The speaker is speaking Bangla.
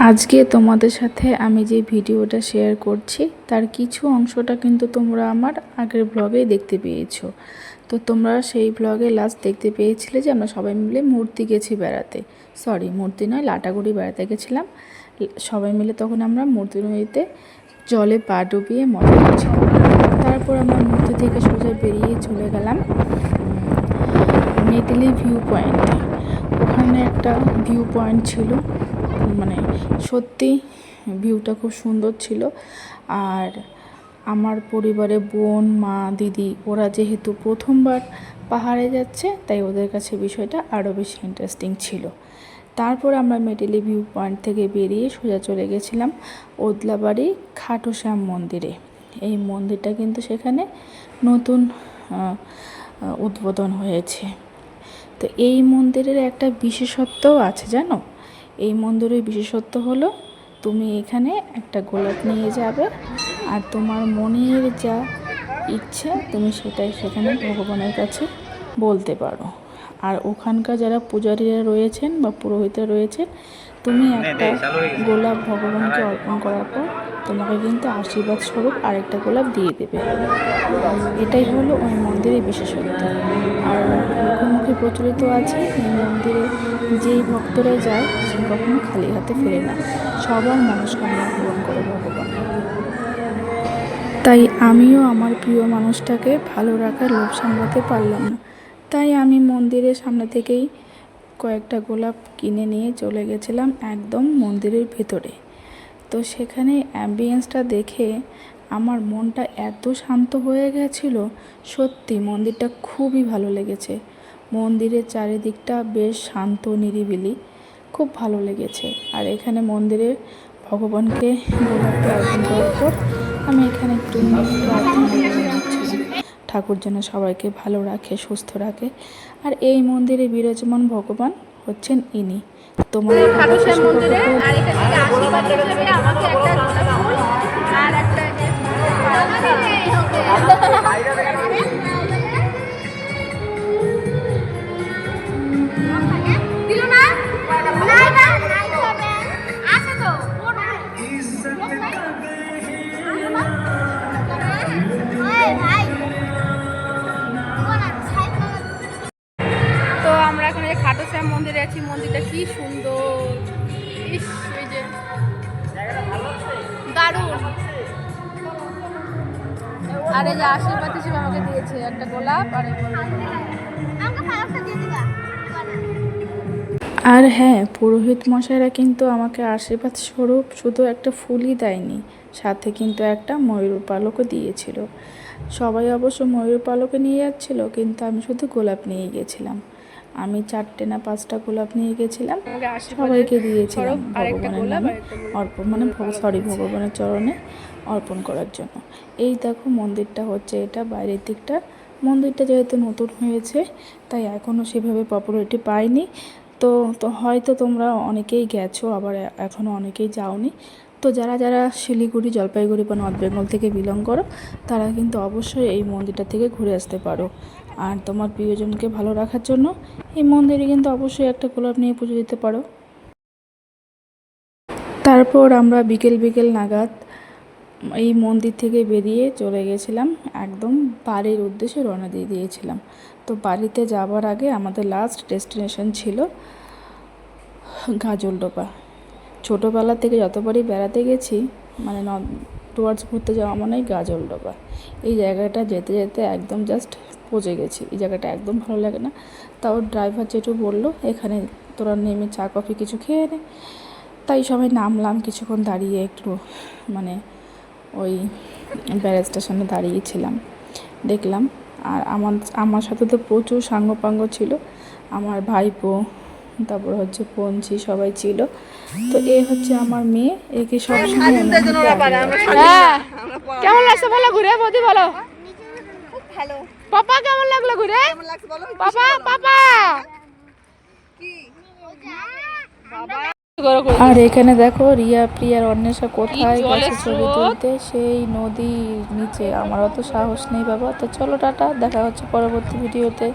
আজকে তোমাদের সাথে আমি যে ভিডিওটা শেয়ার করছি তার কিছু অংশটা কিন্তু তোমরা আমার আগের ব্লগে দেখতে পেয়েছো। তো তোমরা সেই ব্লগে লাস্ট দেখতে পেয়েছিলে যে আমরা সবাই মিলে মূর্তি গেছি বেড়াতে, মূর্তি নয়, লাটাগুড়ি বেড়াতে গেছিলাম সবাই মিলে। তখন আমরা মূর্তি নদীতে জলে পা ডুবিয়ে মজা করছিলাম। তারপর আমরা মূর্তি থেকে সোজা বেরিয়ে চলে গেলাম মেটেলি ভিউ পয়েন্টে। ওখানে একটা ভিউ পয়েন্ট ছিল, মানে সত্যি ভিউটা খুব সুন্দর ছিল। আর আমার পরিবারে বোন, মা, দিদি ওরা যেহেতু প্রথমবার পাহাড়ে যাচ্ছে তাই ওদের কাছে বিষয়টা আরও বেশি ইন্টারেস্টিং ছিল। তারপর আমরা মেটেলি ভিউ পয়েন্ট থেকে বেরিয়ে সোজা চলে গেছিলাম ওদলাবাড়ি খাটু শ্যাম মন্দিরে। এই মন্দিরটা কিন্তু সেখানে নতুন উদ্বোধন হয়েছে। তো এই মন্দিরের একটা বিশেষত্বও আছে জানো। এই মন্দিরের বিশেষত্ব হলো তুমি এখানে একটা গোলাপ নিয়ে যাবে আর তোমার মনের যা ইচ্ছে তুমি সেটাই সেখানে ভগবানের কাছে বলতে পারো। আর ওখানকার যারা পূজারীরা রয়েছেন বা পুরোহিতরা রয়েছেন, তুমি একটা গোলাপ ভগবানকে অর্পণ করার পর তোমাকে কিন্তু আশীর্বাদ স্বরূপ আরেকটা গোলাপ দিয়ে দেবে। এটাই হলো ওই মন্দিরের বিশেষত্ব। আর লোকমুখে প্রচলিত আছে এই মন্দিরে যেই ভক্তরা যায় সে কখনো খালি হাতে ফেরে না, সবার মনস্কামনা পূরণ করে ভগবান। তাই আমিও আমার প্রিয় মানুষটাকে ভালো রাখার লোভ সামলাতে পারলাম না, তাই আমি মন্দিরের সামনে থেকেই কয়েকটা গোলাপ কিনে নিয়ে চলে গেছিলাম একদম মন্দিরের ভেতরে। তো সেখানে অ্যাম্বিয়েন্সটা দেখে আমার মনটা এত শান্ত হয়ে গেছিল, সত্যি মন্দিরটা খুবই ভালো লেগেছে। মন্দিরের চারিদিকটা বেশ শান্ত নিরিবিলি, খুব ভালো লেগেছে। আর এখানে মন্দিরে ভগবানকে গোলাপটা অর্পণ করার পর আমি এখানে একটু প্রার্থনা করে নিচ্ছিলাম ঠাকুর যেন সবাইকে ভালো রাখে, সুস্থ রাখে। আর এই মন্দিরে বিরাজমান ভগবান হচ্ছেন ইনি। তোমার তো আমরা এখন এই খাটু শ্যাম মন্দিরে আছি। মন্দিরটা কি সুন্দর, ইস এই যে দারুণ। আর এই যে আশীর্বাদ হিসেবে আমাকে দিয়েছে একটা গোলাপ আর আর হ্যাঁ, পুরোহিত মশাইরা কিন্তু আমাকে আশীর্বাদ স্বরূপ শুধু একটা ফুলই দেয়নি, সাথে কিন্তু একটা ময়ূর পালকও দিয়েছিল। সবাই অবশ্য ময়ূর পালকে নিয়ে যাচ্ছিল, কিন্তু আমি শুধু গোলাপ নিয়ে গেছিলাম। আমি 4টে না 5টা গোলাপ নিয়ে গেছিলাম, সবাইকে দিয়েছিলাম ভগবানের নামে অর্পণ, মানে ভগবানের চরণে অর্পণ করার জন্য। এই দেখো মন্দিরটা হচ্ছে এটা বাইরের দিকটা। মন্দিরটা যেহেতু নতুন হয়েছে তাই এখনও সেভাবে পপুলারিটি পায়নি। তো তো হয়তো তোমরা অনেকেই গেছো, আবার এখনও অনেকেই যাওনি। তো যারা যারা শিলিগুড়ি, জলপাইগুড়ি বা নর্থ বেঙ্গল থেকে বিলং করো তারা কিন্তু অবশ্যই এই মন্দিরটা থেকে ঘুরে আসতে পারো। আর তোমার প্রিয়জনকে ভালো রাখার জন্য এই মন্দিরে কিন্তু অবশ্যই একটা গোলাপ নিয়ে পুজো দিতে পারো। তারপর আমরা বিকেল বিকেল নাগাদ এই মন্দির থেকে বেরিয়ে চলে গেছিলাম একদম বাড়ির উদ্দেশ্যে রওনা দিয়ে দিয়েছিলাম। তো বাড়িতে যাওয়ার আগে আমাদের লাস্ট ডেস্টিনেশন ছিল গাজলডোবা। ছোটোবেলা থেকে যতবারই বেড়াতে গেছি, মানে টুয়ার্ডস ঘুরতে যাওয়া মানেই গাজলডোবা। এই জায়গাটা যেতে যেতে একদম জাস্ট পচে গেছি, এই জায়গাটা একদম ভালো লাগে না। তাও ড্রাইভার যেটু বললো এখানে তোরা নেমে চা কফি কিছু খেয়ে নে, তাই সবাই নামলাম। কিছুক্ষণ দাঁড়িয়ে একটু মানে ওই ব্যারেজ স্টেশনে দাঁড়িয়েছিলাম, দেখলাম। আর আমার সাথে তো প্রচুর সাঙ্গপাঙ্গ ছিল, আমার ভাইপো, তারপর হচ্ছে পঞ্চি, সবাই ছিল। তো এ হচ্ছে আমার মেয়ে, একে সবসময় কেমন লাগছে বলো ঘুরে বৌদি, বলো ভালো। পাপা কেমন লাগলো ঘুরে? পাপা পাপা আর এখানে দেখো রিয়া, প্রিয়ার, অন্বেষা কোথায় গেছে ছবি তুলতে, সেই নদীর নিচে। আমার অত সাহস নেই বাবা। তো চলো টাটা, দেখা হচ্ছে পরবর্তী ভিডিওতে।